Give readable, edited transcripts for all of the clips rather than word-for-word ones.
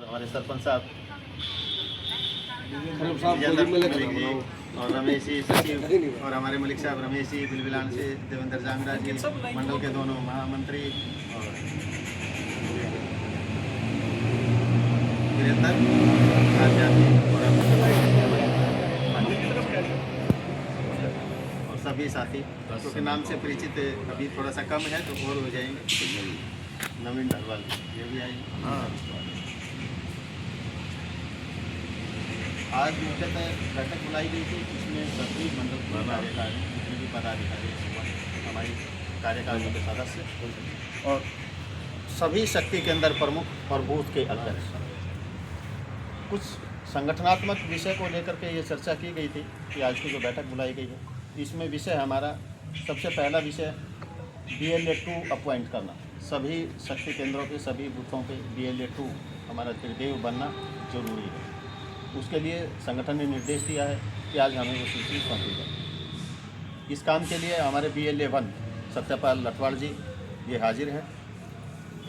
हमारे सरपंच साहब और रमेश जी सचिव और हमारे मलिक साहब रमेश जी बिलबिलान से, देवेंद्र जांगड़ा जी, मंडल के दोनों महामंत्री और वीरेंद्र और सभी साथी क्योंकि नाम से परिचित अभी थोड़ा सा कम है तो और हो जाएंगे। नवीन ढलवाल ये भी आएंगे। हाँ, आज मुख्यतः बैठक बुलाई गई थी, इसमें सभी मंडल कार्यकारिणी जितने भी पदाधिकारी हमारी कार्यकारिणी के सदस्य और सभी शक्ति केंद्र प्रमुख और बूथ के अध्यक्ष। कुछ संगठनात्मक विषय को लेकर के ये चर्चा की गई थी कि आज की जो बैठक बुलाई गई है इसमें विषय हमारा सबसे पहला विषय BLA-2 अपॉइंट करना। सभी शक्ति केंद्रों के सभी बूथों पे BLA-2 हमारा त्रिदेव बनना जरूरी है। उसके लिए संगठन ने निर्देश दिया है कि आज हमें वो सूची सौंपी जाए। इस काम के लिए हमारे BLA-1 सत्यपाल लटवाड़ जी ये हाजिर हैं,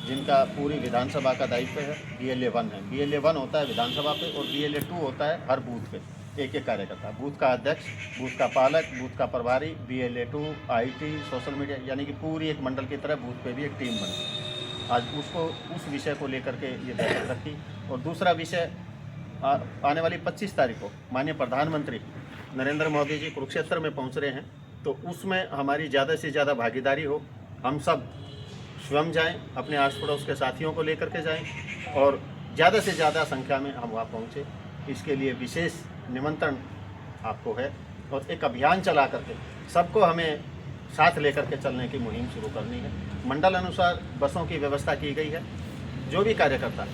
जिनका पूरी विधानसभा का दायित्व है। BLA-1 है, BLA-1 होता है विधानसभा पे और BLA-2 होता है हर बूथ पे एक एक कार्यकर्ता, बूथ का अध्यक्ष, बूथ का पालक, बूथ का प्रभारी, BLA-2 IT सोशल मीडिया, यानी कि पूरी एक मंडल की तरह बूथ पे भी एक टीम बनी। आज उसको उस विषय को लेकर के ये बैठक रखी। और दूसरा विषय आने वाली 25 तारीख को माननीय प्रधानमंत्री नरेंद्र मोदी जी कुरुक्षेत्र में पहुंच रहे हैं, तो उसमें हमारी ज़्यादा से ज़्यादा भागीदारी हो। हम सब स्वयं जाएं, अपने आस पड़ोस के साथियों को लेकर के जाएं और ज़्यादा से ज़्यादा संख्या में हम वहाँ पहुँचे। इसके लिए विशेष निमंत्रण आपको है और एक अभियान चला करके सबको हमें साथ लेकर के चलने की मुहिम शुरू करनी है। मंडल अनुसार बसों की व्यवस्था की गई है। जो भी कार्यकर्ता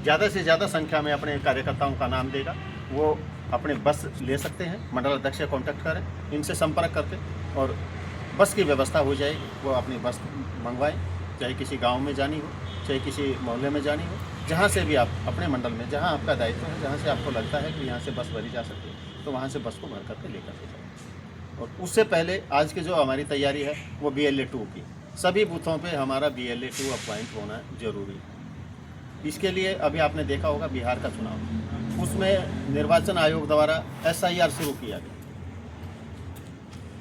ज़्यादा से ज़्यादा संख्या में अपने कार्यकर्ताओं का नाम देगा वो अपने बस ले सकते हैं। मंडल अध्यक्ष से कॉन्टैक्ट करें, इनसे संपर्क करके और बस की व्यवस्था हो जाएगी। वो अपनी बस मंगवाएं, चाहे किसी गांव में जानी हो, चाहे किसी मोहल्ले में जानी हो, जहां से भी आप अपने मंडल में जहां आपका दायित्व है, जहां से आपको लगता है कि यहां से बस भरी जा सकती है तो वहां से बस को भर करके लेकर के जाएं। और उससे पहले आज की जो हमारी तैयारी है वो BLA-2 की, सभी बूथों पे हमारा BLA-2 अपॉइंट होना जरूरी है। इसके लिए अभी आपने देखा होगा बिहार का चुनाव, उसमें निर्वाचन आयोग द्वारा SIR शुरू किया गया।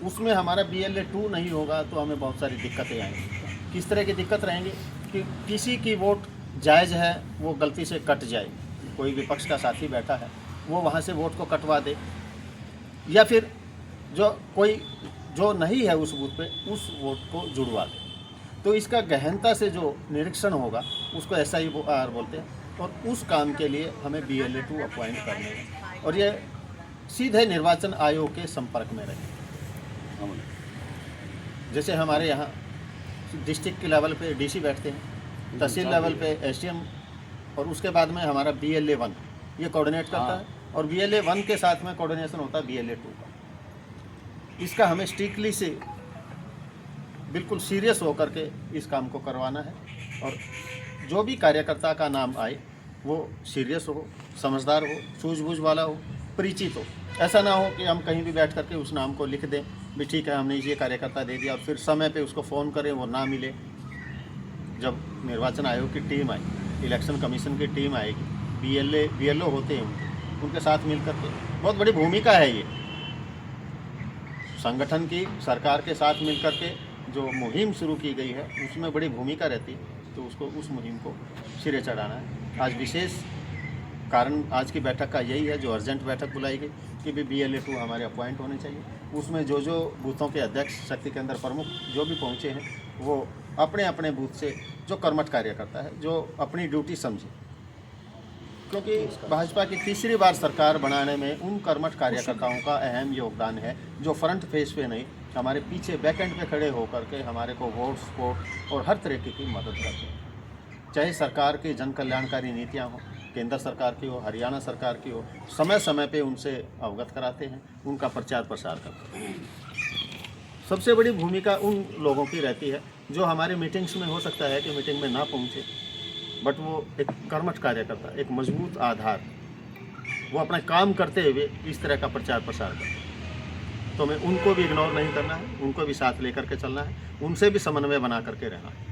उसमें हमारा BLA-2 नहीं होगा तो हमें बहुत सारी दिक्कतें आएंगी। किस तरह की दिक्कत रहेंगी कि किसी की वोट जायज़ है वो गलती से कट जाए, कोई विपक्ष का साथी बैठा है वो वहाँ से वोट को कटवा दे, या फिर जो नहीं है उस बूथ पे उस वोट को जुड़वा दे। तो इसका गहनता से जो निरीक्षण होगा उसको SIR बोलते हैं और उस काम के लिए हमें BLA-2 अपॉइंट करने हैं और ये सीधे निर्वाचन आयोग के संपर्क में रहे। जैसे हमारे यहाँ डिस्ट्रिक्ट के लेवल पे DC बैठते हैं, तहसील लेवल पे SDM और उसके बाद में हमारा BLA-1 ये कोऑर्डिनेट करता है और BLA-1 के साथ में कोऑर्डिनेशन होता है BLA-2 का। इसका हमें स्ट्रिक्टली से बिल्कुल सीरियस होकर के इस काम को करवाना है और जो भी कार्यकर्ता का नाम आए वो सीरियस हो, समझदार हो, सूझबूझ वाला हो, परिचित हो। ऐसा ना हो कि हम कहीं भी बैठ करके उस नाम को लिख दें भी ठीक है हमने ये कार्यकर्ता दे दिया और फिर समय पे उसको फ़ोन करें वो ना मिले। जब निर्वाचन आयोग की टीम आई, इलेक्शन कमीशन की टीम आएगी, BLO होते हैं उनके साथ मिल करके बहुत बड़ी भूमिका है ये संगठन की, सरकार के साथ मिल करके जो मुहिम शुरू की गई है उसमें बड़ी भूमिका रहती है। तो उसको उस मुहिम को सिरे चढ़ाना है। आज विशेष कारण आज की बैठक का यही है, जो अर्जेंट बैठक बुलाई गई कि भी BLA-2 हमारे अपॉइंट होने चाहिए। उसमें जो बूथों के अध्यक्ष, शक्ति केंद्र प्रमुख जो भी पहुँचे हैं वो अपने अपने बूथ से जो कर्मठ कार्यकर्ता है जो अपनी ड्यूटी समझे, क्योंकि भाजपा की तीसरी बार सरकार बनाने में उन कर्मठ कार्यकर्ताओं का अहम योगदान है जो फ्रंट फेस पे नहीं हमारे पीछे बैकएंड पे खड़े होकर के हमारे को वोट सपोर्ट और हर तरीके की मदद करते हैं। चाहे सरकार की जन कल्याणकारी नीतियाँ हों, केंद्र सरकार की हो, हरियाणा सरकार की हो, समय समय पे उनसे अवगत कराते हैं, उनका प्रचार प्रसार करते हैं। सबसे बड़ी भूमिका उन लोगों की रहती है जो हमारी मीटिंग्स में हो सकता है कि मीटिंग में ना पहुंचे, बट वो एक कर्मठ कार्यकर्ता, एक मजबूत आधार, वो अपना काम करते हुए इस तरह का प्रचार प्रसार करते हैं। तो हमें उनको भी इग्नोर नहीं करना है, उनको भी साथ लेकर के चलना है, उनसे भी समन्वय बना करके रहना है।